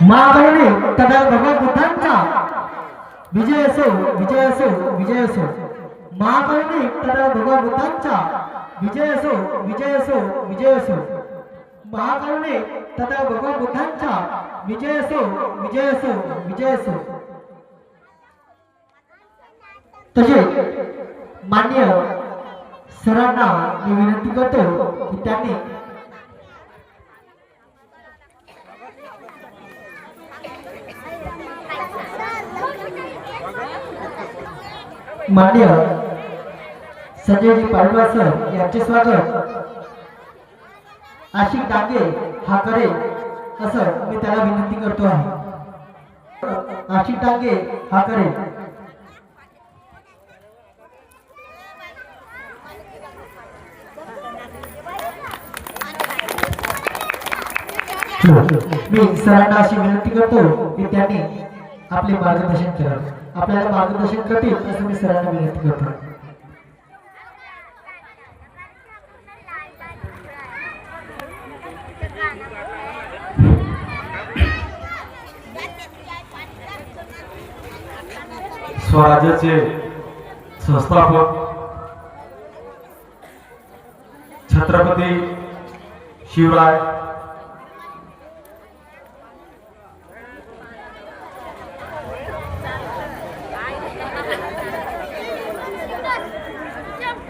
महागौरी तदा भगवान बुद्धांचा विजय असो विजय असो विजय असो। महागौरी तदा भगवान बुद्धांचा विजय असो विजय असो विजय असो। महागौरी तदा भगवान बुद्धांचा विजय असो विजय असो विजय असो। तसे मान्य सरांना मी विनंती करतो की त्यांनी मान्य संजयजी पाडवा सर यांचे स्वागत आशिक डांगे हा करेल असं मी त्याला विनंती करतो आहे। आशिक डांगे हा करेल। मी सरांना अशी विनंती करतो की त्यांनी आपले मार्गदर्शन करावे। आपल्याला मार्गदर्शन करतील असं मी सरांना विनंती करतो। स्वराज्याचे संस्थापक छत्रपती शिवराय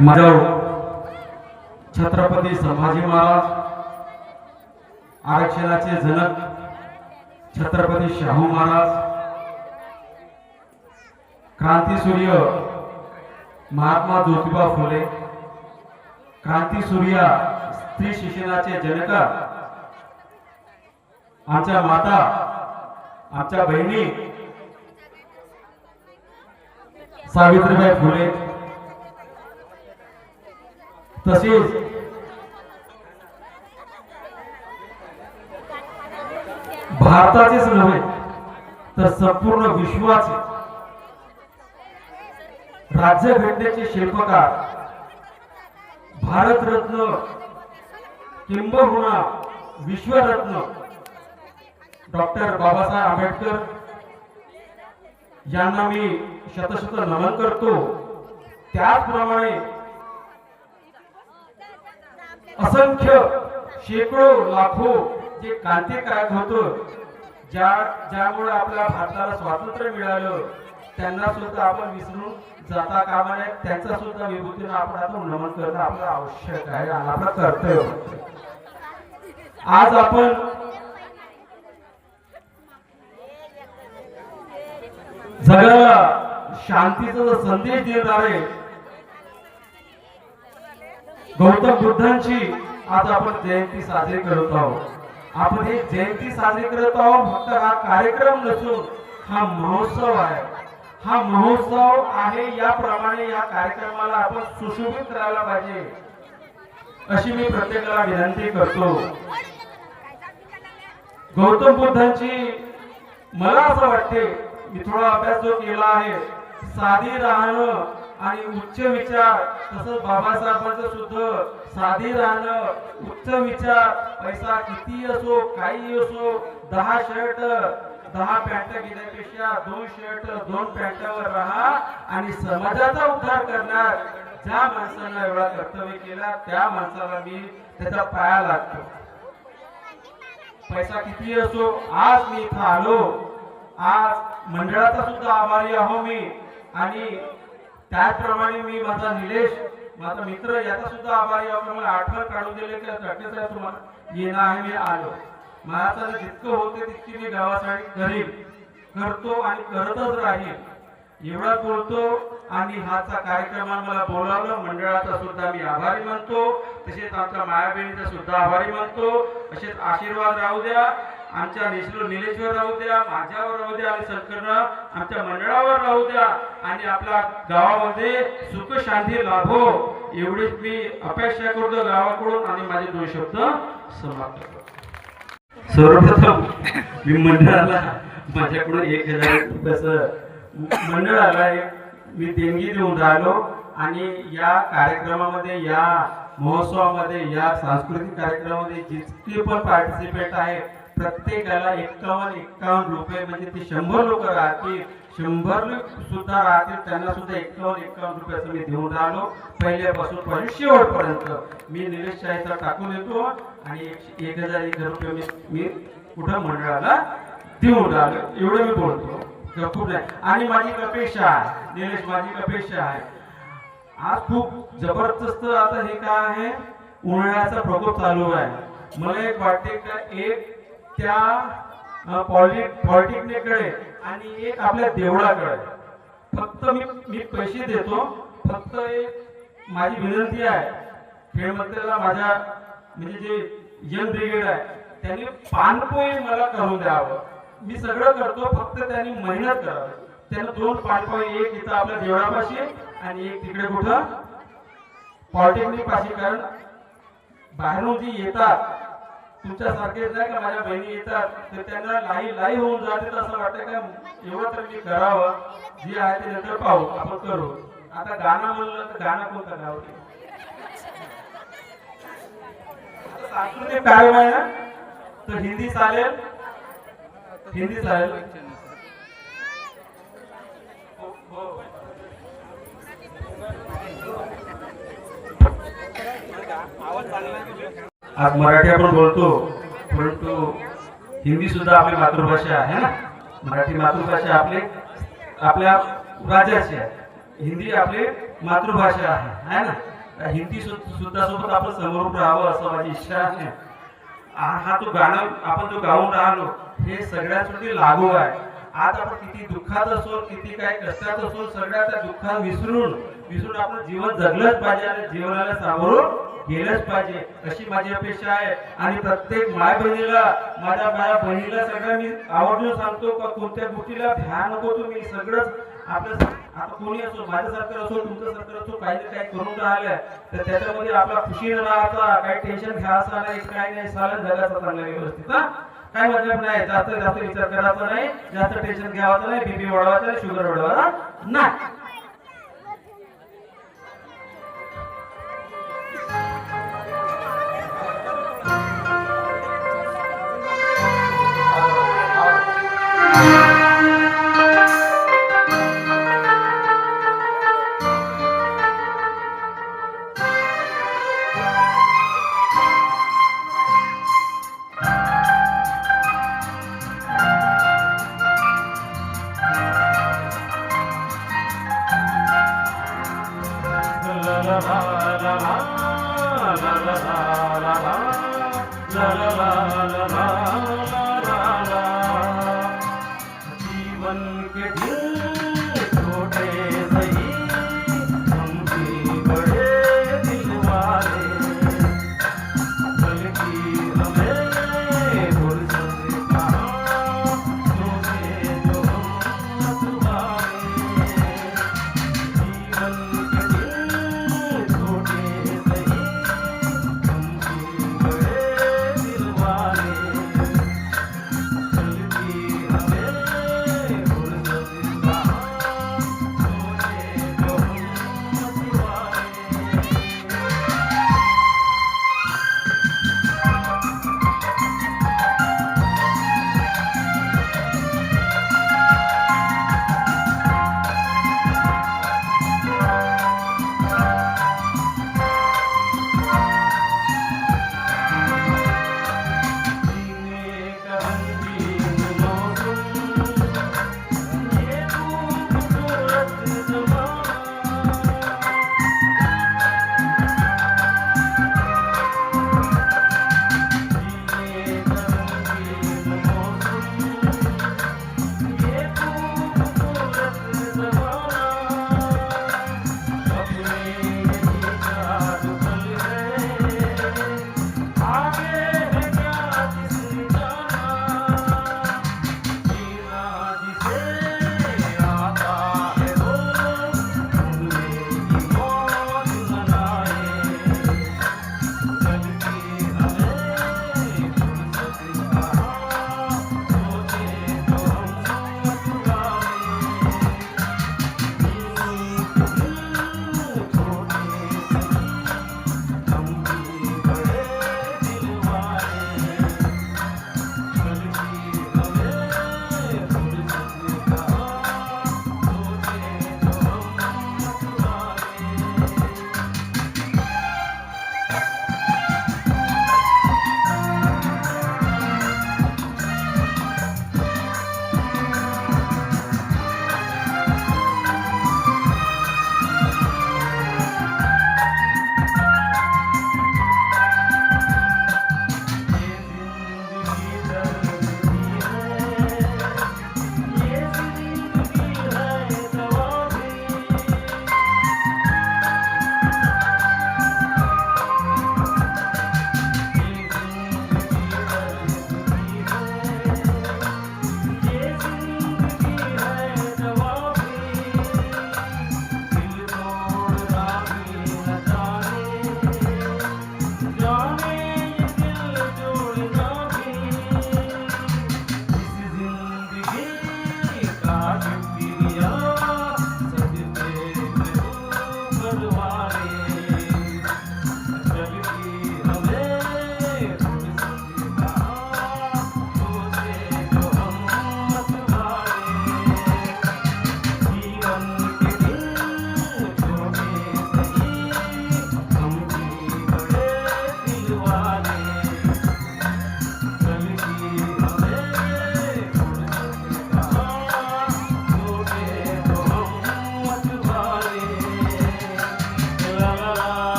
माधव छत्रपती संभाजी महाराज आरक्षणाचे जनक छत्रपती शाहू महाराज क्रांतीसूर्य महात्मा ज्योतिबा फुले क्रांतीसूर्य स्त्री शिक्षणाचे जनक आमच्या माता आमच्या बहिणी सावित्रीबाई फुले तसेच भारताचेच नव्हे तर संपूर्ण विश्वाचे राज्य घटनेचे शिल्पकार भारतरत्न किंबहुना विश्वरत्न डॉक्टर बाबासाहेब आंबेडकर यांना मी शतशत नमन करतो। त्याचप्रमाणे असंख्य शेकडो लाखो जे क्रांतिकारक होतं ज्यामुळे आपल्या भारताला स्वातंत्र्य मिळालं त्यांना सुद्धा आपण विसरून जाता कामा नये। त्यांचा सुद्धा विभूतीने आपण आता नमन करणं आपलं आवश्यक आहे आणि आपलं कर्तव्य। आज आपण जगाला शांतीचा संदेश देणारे गौतम बुद्धांची आज आपण जयंती साजरी करत आहोत। आपण ही जयंती साजरी करत आहोत फक्त हा कार्यक्रम नसून हा महोत्सव आहे। हा महोत्सव आहे याप्रमाणे या कार्यक्रमाला आपण सुशोभित करायला पाहिजे अशी मी प्रत्येकाला विनंती करतो। गौतम बुद्धांची मला असं वाटते मी थोडा अभ्यास जो केला आहे साधी राहणं आणि उच्च विचार तसंच बाबासाहेबांचं सुद्धा साधी राहणं उच्च विचार पैसा किती असो काही असो 10 शर्ट 10 पॅन्ट घेण्यापेक्षा 2 शर्ट 2 पॅन्टवर राहा आणि समाजाचा उद्धार करणार ज्या माणसानं एवढा कर्तव्य केला त्या माणसाला मी त्याचा पाया लागतो। पैसा किती असो आज मी इथं आलो आज मंडळाचा सुद्धा आभारी आहो मी आणि त्याचप्रमाणे मी माझा निलेश माझा मित्र याचा सुद्धा आभारी आहो। मला आठवण काढून दिले की डॉक्टर साहेब तुम्हाला येणं आहे मी आलो। माझं जितकं होते तितकी मी गावासाठी करीन करतो आणि करतच राहील एवढं बोलतो आणि हाचा कार्यक्रमाला मला बोलावलं मंडळाचा सुद्धा मी आभारी मानतो। तसेच आमच्या मायाबहिणीचा सुद्धा आभारी मानतो। असेच आशीर्वाद राहू द्या आमच्या निलेश्वर राहू द्या माझ्यावर राहू द्या आणि संकर्ण आमच्या मंडळावर राहू द्या आणि आपल्या गावामध्ये सुख शांती लाभो एवढीच मी अपेक्षा करतो गावाकडून आणि माझे 2 शब्द समाप्त करतो। सर्वप्रथम मी मंडळाला माझ्याकडून 1000 रुपयाचं मंडळाला एक मी देणगी देऊन राहिलो आणि या कार्यक्रमामध्ये, या महोत्सवामध्ये, या सांस्कृतिक कार्यक्रमामध्ये जितके पण पार्टिसिपेट आहे प्रत्येकाला 51 रुपये, म्हणजे ते 100 लोक राहतील, 100 लोक सुद्धा राहतील, त्यांना सुद्धा 51 रुपयाचं मी देऊन राहिलो पहिल्यापासून पण शेवटपर्यंत. मी निलेश शाहीचा टाकून येतो आणि 1,001 रुपये मी कुठं मंडळाला देऊन राहिलो. एवढं मी बोलतो, खूप नाही. आणि माझी अपेक्षा आहे निलेश, माझी अपेक्षा आहे, आज खूप जबरदस्त आता हे काय आहे, उन्हाळ्याचा प्रकोप चालू आहे. मला एक वाटते का एक त्या पॉलिटेक्निककडे आणि एक आपल्या देवळाकडे फक्त मी पैसे देतो. फक्त एक माझी विनंती आहे, खेळमंत्र्याला माझ्या म्हणजे जे यंग ब्रिगेड आहे त्यांनी पानपोई मला करून द्यावं. मी सगळं करतो, फक्त त्यांनी मेहनत करावी. त्यांना 2 पानपोई, एक इथं आपल्या देवळापाशी आणि एक तिकडे कुठं पॉलिटेक्निक पाशी. कारण बाहेरून जी येतात तुमच्यासारखेच नाही का, माझ्या बहिणी येतात तर त्यांना लाई होऊन जाते. असं वाटतं का एवढं तर मी करावं, जे आहे ते नंतर पाहू, आपण करू. आता गाणं म्हणलं तर गाणं कोणतं गाव? सांस्कृतिक कार्यक्रम आहे ना, तर हिंदी चालेल, हिंदी चालेल. आज मराठी आपण बोलतो, परंतु हिंदी सुद्धा आपली मातृभाषा आहे ना. मराठी मातृभाषा आपल्या राज्याची आहे, हिंदी आपली मातृभाषा आहे ना. हिंदी सुद्धा सोबत आपण समोर राहावं असं माझी इच्छा आहे. हा तो गाणं आपण जो गाऊन राहिलो हे सगळ्यांसाठी लागू आहे. आज आपण किती दुःखात असो, किती काय कष्टात असो, सगळ्या त्या दुःखात विसरून आपण जीवन जगलंच पाहिजे आणि जीवनाला सामोरं गेलंच पाहिजे अशी माझी अपेक्षा आहे. आणि प्रत्येक माय बहिणीला, माझ्या बहिणीला सगळं मी आवर्जून सांगतो का कोणत्या गोष्टीला ध्यान नको तुम्ही. सगळंच आपलं आता कोणी असो, माझ्यासारखं असो, तुमच्यासारखं असो, काही ना काही करून राहिलं तर त्याच्यामध्ये आपला खुशीनं राहायचा, काही टेन्शन घ्यायचं नाही, काही नाही, चालत जगायचं चांगलं व्यवस्थित. काय मतलब नाही, जास्त विचार करायचा नाही, जास्त टेन्शन घ्यायचं नाही, बीपी वाढवायचं नाही, शुगर वाढवायचा नाही.